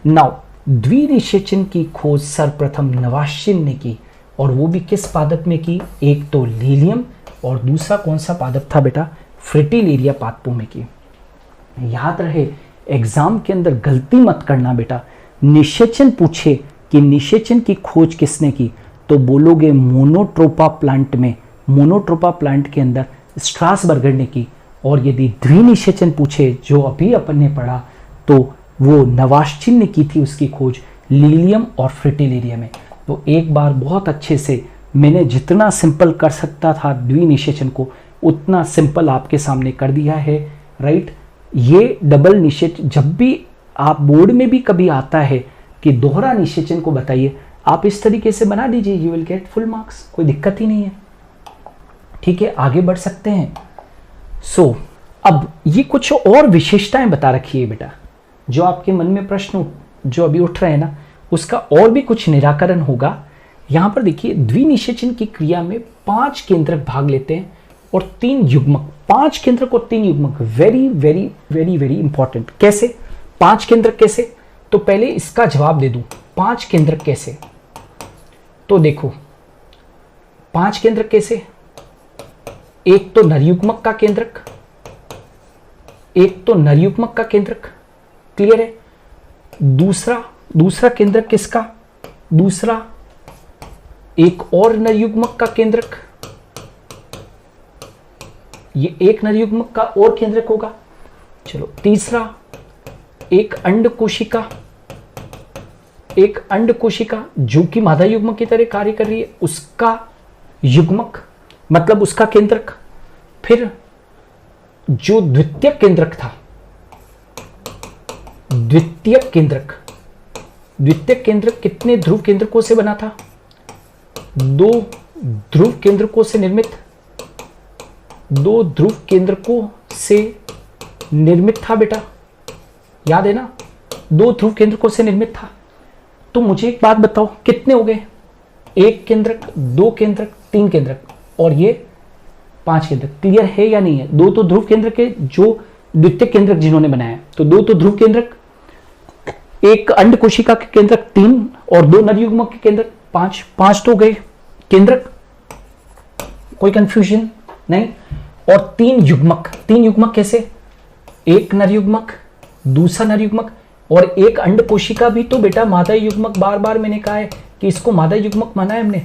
Speaker 1: नाउ द्विनिषेचन की खोज सर्वप्रथम नवाश्चिन ने की, और वो भी किस पादप में की, एक तो लीलियम और दूसरा कौन सा पादप था बेटा, फ्रिटिलेरिया पादपों में की। याद रहे, एग्जाम के अंदर गलती मत करना बेटा, निषेचन पूछे कि निषेचन की खोज किसने की, तो बोलोगे मोनोट्रोपा प्लांट में, मोनोट्रोपा प्लांट के अंदर स्ट्रासबर्गर ने की। और यदि द्विनिषेचन पूछे जो अभी अपन ने पढ़ा, तो वो नवाश्चिन ने की थी उसकी खोज लीलियम और फ्रिटिलेरिया में। तो एक बार बहुत अच्छे से मैंने जितना सिंपल कर सकता था द्विनिषेचन को, उतना सिंपल आपके सामने कर दिया है। राइट। ये डबल निषेचन जब भी आप बोर्ड में भी कभी आता है कि दोहरा निषेचन को बताइए, आप इस तरीके से बना दीजिए, you will get full marks, कोई दिक्कत ही नहीं है। ठीक है, आगे बढ़ सकते हैं। सो अब ये कुछ और विशेषताएं बता रखी है बेटा, जो आपके मन में प्रश्न जो अभी उठ रहे हैं ना, उसका और भी कुछ निराकरण होगा। यहां पर देखिए, द्विनिषेचन की क्रिया में 5 केंद्रक भाग लेते हैं और 3 युग्मक, 5 केंद्रक और 3 युग्मक। Very very very very important. कैसे 5 केंद्रक कैसे, तो पहले इसका जवाब दे दूं, 5 केंद्रक कैसे। तो देखो 5 केंद्रक कैसे, एक तो नरयुग्मक का केंद्रक, एक तो नरयुग्मक का केंद्रक, क्लियर है। दूसरा केंद्रक किसका, दूसरा एक और नरयुग्मक का केंद्रक, ये एक नरयुग्मक का और केंद्रक होगा। चलो तीसरा एक अंड कोशिका, एक अंड कोशिका जो कि मादा युग्मक की तरह कार्य कर रही है, उसका युग्मक मतलब उसका केंद्रक। फिर जो द्वितीयक केंद्रक था, द्वितीयक केंद्रक, द्वितीयक केंद्रक कितने ध्रुव केंद्रकों से बना था, 2 ध्रुव केंद्रकों से निर्मित, 2 ध्रुव केंद्रकों से निर्मित था बेटा, याद है ना, 2 ध्रुव केंद्रकों से निर्मित था। तो मुझे एक बात बताओ, कितने हो गए, 1 केंद्रक, 2 केंद्रक, 3 केंद्रक, और ये 5 केंद्रक। क्लियर है या नहीं है। 2 तो ध्रुव केंद्रक के जो द्वितीय केंद्रक जिन्होंने बनाया, तो 2 तो ध्रुव केंद्रक, 1 अंड कोशिका के केंद्रक 3 और 2 नरयुग्मक के केंद्रक 5 तो गए केंद्रक, कोई कंफ्यूजन नहीं। और 3 युग्मक, 3 युग्मक कैसे, 1 नरयुग्मक, दूसरा नरयुग्मक और 1 अंड कोशिका भी तो बेटा मादा युग्मक। बार बार मैंने कहा है कि इसको मादा युग्मक माना है हमने।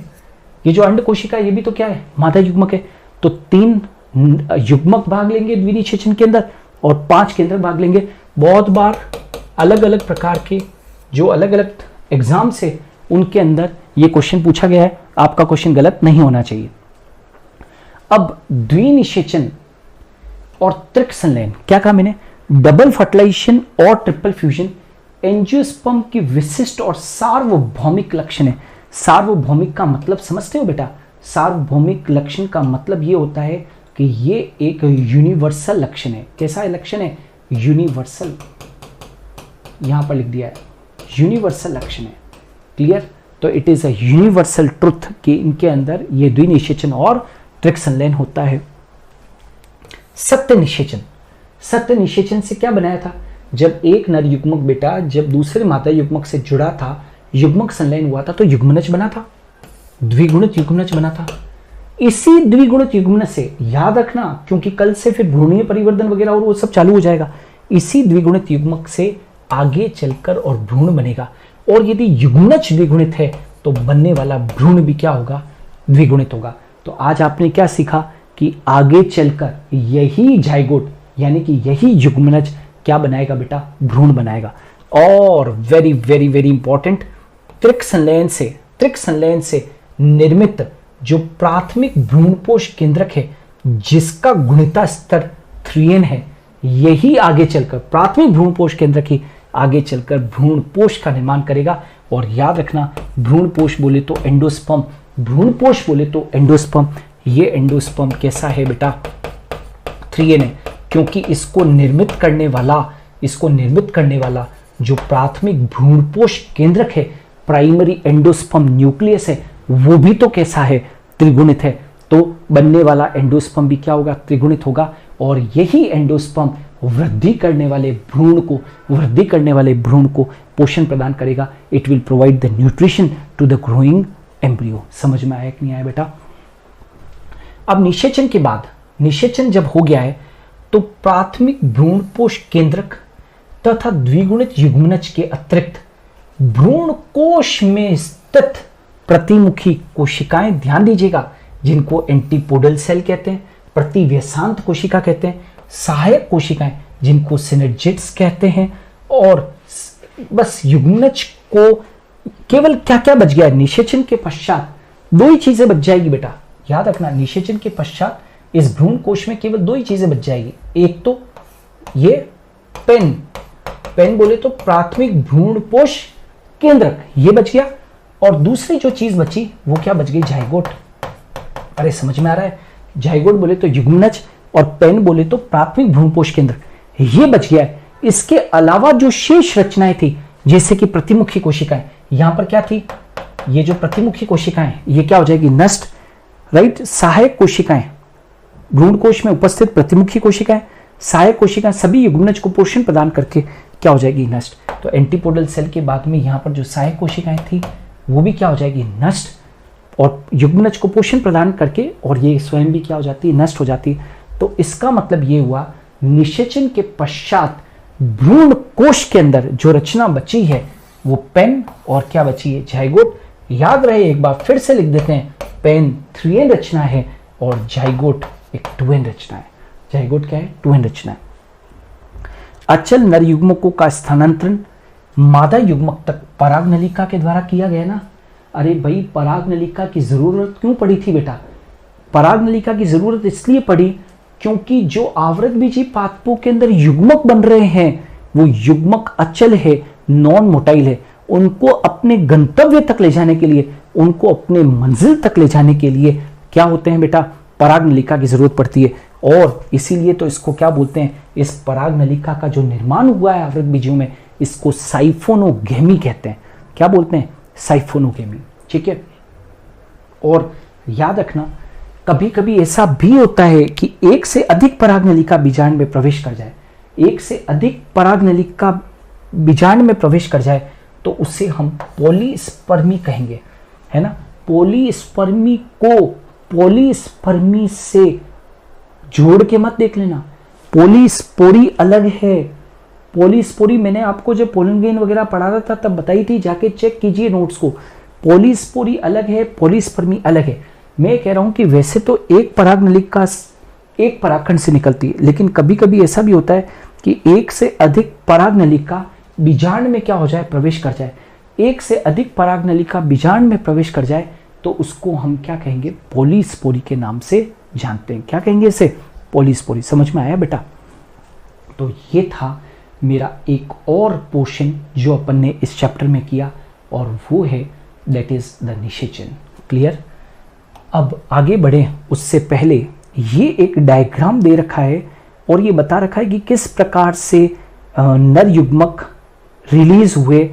Speaker 1: ये जो अंड कोशिका ये भी तो क्या है, मादा युग्मक है। तो 3 युग्मक भाग लेंगे द्विनिषेचन के अंदर और 5 केंद्रक भाग लेंगे। बहुत बार अलग अलग प्रकार के जो अलग अलग एग्जाम से उनके अंदर ये क्वेश्चन पूछा गया है, आपका क्वेश्चन गलत नहीं होना चाहिए। अब द्विनिषेचन और त्रिक संलयन, क्या कहा मैंने, डबल फर्टिलाइजेशन और ट्रिपल फ्यूजन एंजियोस्पर्म की विशिष्ट और सार्वभौमिक लक्षण है। सार्वभौमिक का मतलब समझते हो बेटा? सार्वभौमिक लक्षण का मतलब ये होता है कि ये एक यूनिवर्सल लक्षण है। कैसा लक्षण है? यूनिवर्सल, यहां पर लिख दिया है, यूनिवर्सल लक्षण है। क्लियर? तो it is a universal truth कि इनके अंदर ये द्विनिषेचन और त्रिक संलयन होता है। सत्य निषेचन, सत्य निषेचन से क्या बनाया था? जब एक नर युग्मक बेटा जब दूसरे मादा युग्मक से जुड़ा था, युग्मक संलयन हुआ था, तो युग्मनज बना था, द्विगुणित युग्मनज बना था। इसी द्विगुणित युग्मनज से याद रखना, क्योंकि कल से फिर भ्रूणीय परिवर्तन वगैरह और वो सब चालू हो जाएगा, इसी द्विगुणित युग्मक से आगे चलकर और भ्रूण बनेगा। और यदि युग्मनज द्विगुणित है तो बनने वाला भ्रूण भी क्या होगा? द्विगुणित होगा। तो आज आपने क्या सीखा कि आगे चलकर यही जाइगोट यानी कि यही युग्मनज क्या बनाएगा बेटा? भ्रूण बनाएगा। और वेरी वेरी वेरी इंपॉर्टेंट, त्रिक संलयन से निर्मित जो प्राथमिक भ्रूणपोष केंद्रक है जिसका गुणिता स्तर 3n है, यही आगे चलकर प्राथमिक भ्रूणपोष केंद्रक ही आगे चलकर भ्रूणपोष का निर्माण करेगा। और याद रखना, भ्रूणपोष बोले तो एंडोस्पर्म, भ्रूणपोष बोले तो एंडोस्पर्म। ये एंडोस्पर्म कैसा है बेटा? 3n है, क्योंकि इसको निर्मित करने वाला जो प्राथमिक भ्रूणपोष केंद्रक है, प्राइमरी एंडोस्पर्म न्यूक्लियस है, वो भी तो कैसा है? त्रिगुणित है। तो बनने वाला एंडोस्पर्म भी क्या होगा? त्रिगुणित होगा। और यही एंडोस्पर्म वृद्धि करने वाले भ्रूण को पोषण प्रदान करेगा। It will provide the nutrition to the growing embryo. समझ में आया कि नहीं आया बेटा? अब निषेचन के बाद, निषेचन जब हो गया है तो प्राथमिक भ्रूणपोष केंद्रक तथा द्विगुणित युग्मनज के अतिरिक्त भ्रूण कोश में स्थित प्रतिमुखी कोशिकाएं, ध्यान दीजिएगा, जिनको एंटीपोडल सेल कहते हैं, प्रतिव्यसांत कोशिका कहते हैं, सहायक कोशिकाएं जिनको सिनर्जिड्स कहते हैं। और बस युग्मनज को केवल क्या क्या बच गया? निषेचन के पश्चात 2 ही चीजें बच जाएगी बेटा, याद रखना। निषेचन के पश्चात इस भ्रूण कोश में केवल 2 ही चीजें बच जाएगी। एक तो ये पेन बोले तो प्राथमिक भ्रूणपोष केंद्रक, ये बच गया। और दूसरी जो चीज बची वो क्या बच गई? जाइगोट। अरे समझ में आ रहा है? जाइगोट बोले तो युग्मनज और पेन बोले तो प्राथमिक भ्रूणपोष केंद्र, ये बच गया है। इसके अलावा जो शेष रचनाएं थी, जैसे कि प्रतिमुखी कोशिकाएं, यहां पर क्या थी? ये जो प्रतिमुखी कोशिकाएं ये क्या हो जाएगी? नष्ट। राइट? सहायक कोशिकाएं, भ्रूण कोश में उपस्थित प्रतिमुखी कोशिकाएं, सहायक कोशिकाएं, सभी युग्मनज को पोषण प्रदान करके क्या हो जाएगी? नष्ट। तो एंटीपोडल सेल के बाद में यहां पर जो सहायक कोशिकाएं थी वो भी क्या हो जाएगी? नष्ट। और युग्मनज को पोषण प्रदान करके और ये स्वयं भी क्या हो जाती है? नष्ट हो जाती है। तो इसका मतलब ये हुआ, निषेचन के पश्चात भ्रूण कोश के अंदर जो रचना बची है वो पेन और क्या बची है? जाइगोट। याद रहे, एक बार फिर से लिख देते हैं, पेन 3n रचना है और जाइगोट एक 2n रचना है। जाइगोट क्या है? 2n रचना है। अचल नर युग्मकों का स्थानांतरण मादा युग्मक तक पराग नलिका के द्वारा किया गया ना। अरे भाई, पराग नलिका की जरूरत क्यों पड़ी थी बेटा? पराग नलिका की जरूरत इसलिए पड़ी क्योंकि जो आवृत बीजी पादपों के अंदर युग्मक बन रहे हैं वो युग्मक अचल है, नॉन मोटाइल है। उनको अपने गंतव्य तक ले जाने के लिए, उनको अपने मंजिल तक ले जाने के लिए क्या होते हैं बेटा? पराग नलिका की जरूरत पड़ती है। और इसीलिए तो इसको क्या बोलते हैं? इस पराग नलिका का जो निर्माण हुआ है आवृत बीजों में, इसको साइफोनोगेमी कहते हैं। क्या बोलते हैं? साइफोनोगेमी। ठीक है। और याद रखना, कभी कभी ऐसा भी होता है कि एक से अधिक पराग नलिका बीजांड में प्रवेश कर जाए, एक से अधिक पराग नलिका बीजांड में प्रवेश कर जाए तो उसे हम पॉलीस्पर्मी कहेंगे, है ना। पॉलीस्पर्मी को पॉलीस्पर्मी से जोड़ के मत देख लेना। पॉलीस्पोरी अलग है। पॉलीस्पोरी मैंने आपको जब पोलन ग्रेन वगैरह पढ़ा था तब बताई थी, जाके चेक कीजिए नोट्स को। पॉलीस्पोरी अलग है, पॉलीस्पर्मी अलग है। मैं कह रहा हूं कि वैसे तो एक पराग नलिका एक परागखंड से निकलती है, लेकिन कभी कभी ऐसा भी होता है कि एक से अधिक पराग नलिका बीजांड में क्या हो जाए, प्रवेश कर जाए, एक से अधिक पराग नलिका बीजांड में प्रवेश कर जाए तो उसको हम क्या कहेंगे, पॉलीस्पोरी के नाम से जानते हैं। क्या कहेंगे इसे, पॉलीस्पोरी। समझ में आया बेटा? तो ये था मेरा एक और पोर्शन जो अपन ने इस चैप्टर में किया, और वो है दैट इज द निषेचन। क्लियर? अब आगे बढ़े उससे पहले ये एक डायग्राम दे रखा है और ये बता रखा है कि किस प्रकार से नर युग्मक रिलीज हुए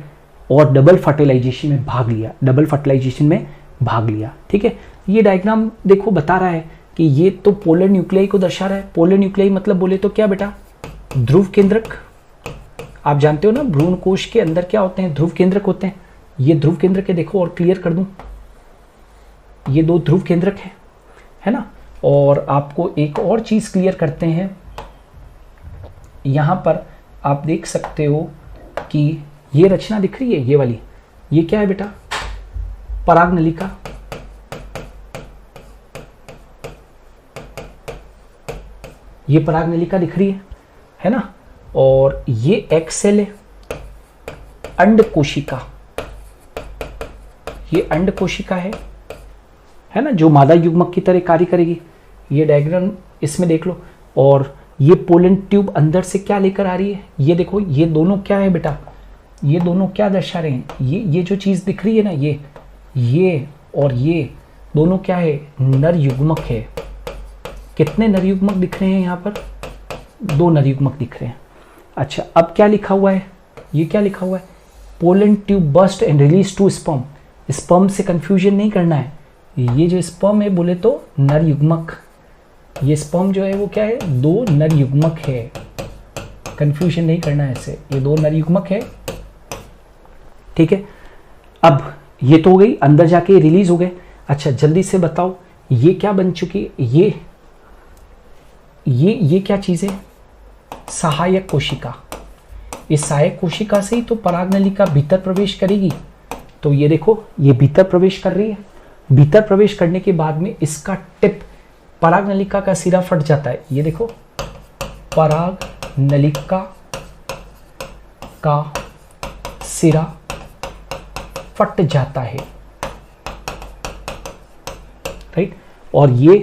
Speaker 1: और डबल फर्टिलाइजेशन में भाग लिया, डबल फर्टिलाइजेशन में भाग लिया। ठीक है, ये डायग्राम देखो बता रहा है कि ये तो पोलर न्यूक्लियाई को दर्शा रहा है। पोलर न्यूक्लियाई मतलब बोले तो क्या बेटा, ध्रुव केंद्रक। आप जानते हो ना भ्रूण कोश के अंदर क्या होते हैं, ध्रुव केंद्रक होते हैं। ये ध्रुव केंद्रक है, देखो और क्लियर कर दूं, ये 2 ध्रुव केंद्रक है ना। और आपको एक और चीज क्लियर करते हैं, यहां पर आप देख सकते हो कि ये रचना दिख रही है, ये वाली, ये क्या है बेटा, पराग नलिका। ये पराग नलिका दिख रही है ना। और ये एक सेल है, अंड कोशिका, ये अंड कोशिका है ना, जो मादा युग्मक की तरह कार्य करेगी। ये डायग्राम इसमें देख लो। और ये पोलन ट्यूब अंदर से क्या लेकर आ रही है, ये देखो, ये दोनों क्या है बेटा, ये दोनों क्या दर्शा रहे हैं, ये जो चीज दिख रही है ना, ये और ये दोनों क्या है, नर युग्मक है। कितने नर युग्मक दिख रहे हैं यहाँ पर, 2 नर युग्मक दिख रहे हैं। अच्छा, अब क्या लिखा हुआ है, ये क्या लिखा हुआ है, pollen tube burst and release 2 sperm. Sperm से कंफ्यूजन नहीं करना है, ये जो स्पर्म है बोले तो नर युग्मक, ये स्पर्म जो है वो क्या है, 2 नर युग्मक है। कंफ्यूजन नहीं करना है इससे, ये 2 नर युग्मक है। ठीक है, अब ये तो हो गई, अंदर जाके रिलीज हो गए। अच्छा जल्दी से बताओ, ये क्या बन चुकी है, ये क्या चीज है, सहायक कोशिका। इस सहायक कोशिका से ही तो पराग नलिका भीतर प्रवेश करेगी। तो ये देखो, ये भीतर प्रवेश कर रही है। भीतर प्रवेश करने के बाद में इसका टिप, पराग नलिका का सिरा फट जाता है। ये देखो, पराग नलिका का सिरा फट जाता है, राइट। और ये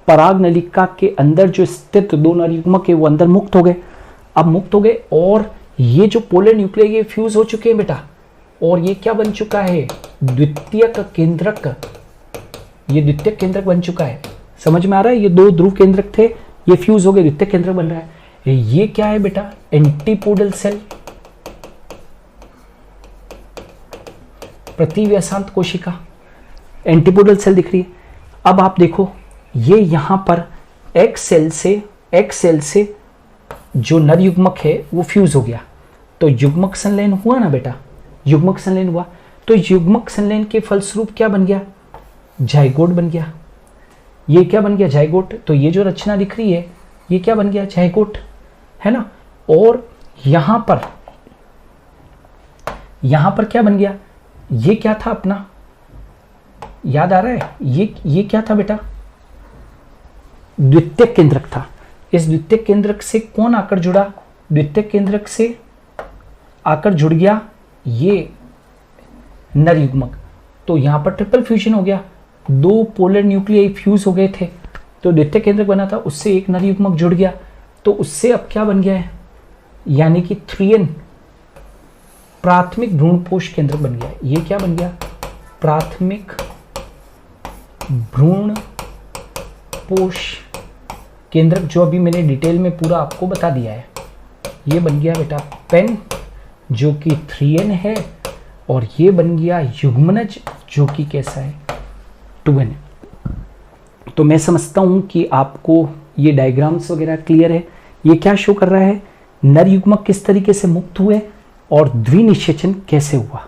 Speaker 1: पराग नलिका के अंदर जो स्थित 2 नर युग्मक है वो अंदर मुक्त हो गए। अब मुक्त हो गए और ये जो पोलर न्यूक्लियाई ये फ्यूज हो चुके हैं बेटा, और ये क्या बन चुका है, द्वितीयक केंद्रक। ये द्वितीयक केंद्रक बन चुका है। समझ में आ रहा है, ये 2 ध्रुव केंद्रक थे, ये फ्यूज हो गए, द्वितीयक केंद्रक बन रहा है। ये क्या है बेटा, एंटीपोडल सेल, प्रतिव्यासांत कोशिका, एंटीपोडल सेल दिख रही है। अब आप देखो, ये यहां पर एक सेल से जो नर युग्मक है वो फ्यूज हो गया, तो युग्मक संलयन हुआ ना बेटा, युग्मक संलयन हुआ। तो युग्मक संलयन के फलस्वरूप क्या बन गया, जाइगोट बन गया। ये क्या बन गया, जाइगोट। तो ये जो रचना दिख रही है ये क्या बन गया, जाइगोट, है ना। और यहां पर क्या बन गया, ये क्या था अपना, याद आ रहा है, ये क्या था बेटा, द्वितीयक केंद्रक था। इस द्वितीयक केंद्रक से कौन आकर जुड़ा, द्वितीयक केंद्रक से आकर जुड़ गया ये नर युग्मक। तो यहां पर ट्रिपल फ्यूजन हो गया, 2 पोलर न्यूक्लियाई फ्यूज हो गए थे, तो द्वितीयक केंद्रक बना था, उससे एक नर युग्मक जुड़ गया, तो उससे अब क्या बन गया है, यानी कि 3N प्राथमिक भ्रूणपोष केंद्रक बन गया। ये क्या बन गया, प्राथमिक भ्रूणपोष केंद्रक, जो अभी मैंने डिटेल में पूरा आपको बता दिया है। ये बन गया बेटा पेन, जो कि 3N है, और ये बन गया युग्मनज, जो कि कैसा है, 2N। तो मैं समझता हूं कि आपको ये डायग्राम्स वगैरह क्लियर है। ये क्या शो कर रहा है, नर युग्मक किस तरीके से मुक्त हुए और द्विनिषेचन कैसे हुआ,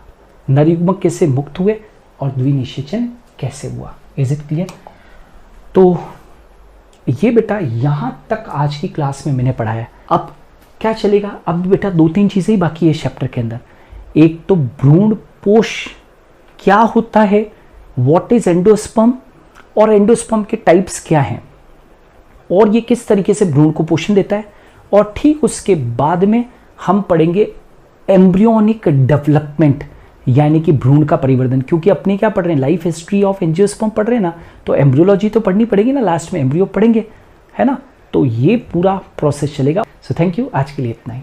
Speaker 1: नर युग्मक कैसे मुक्त हुए और द्विनिषेचन कैसे हुआ। Is it clear? तो ये बेटा यहां तक आज की क्लास में मैंने पढ़ाया। अब क्या चलेगा, अब बेटा 2-3 चीजें ही बाकी है चैप्टर के अंदर। एक तो भ्रूणपोष क्या होता है, व्हाट इज एंडोस्पर्म, और एंडोस्पर्म के टाइप्स क्या हैं, और ये किस तरीके से भ्रूण को पोषण देता है। और ठीक उसके बाद में हम पढ़ेंगे एम्ब्रियोनिक डेवलपमेंट यानी कि भ्रूण का परिवर्धन, क्योंकि अपने क्या पढ़ रहे हैं, लाइफ हिस्ट्री ऑफ एंजियोस्पर्म पढ़ रहे हैं ना, तो एम्ब्रियोलॉजी तो पढ़नी पड़ेगी ना, लास्ट में एम्ब्रियो पढ़ेंगे, है ना। तो ये पूरा प्रोसेस चलेगा। सो थैंक यू, आज के लिए इतना ही।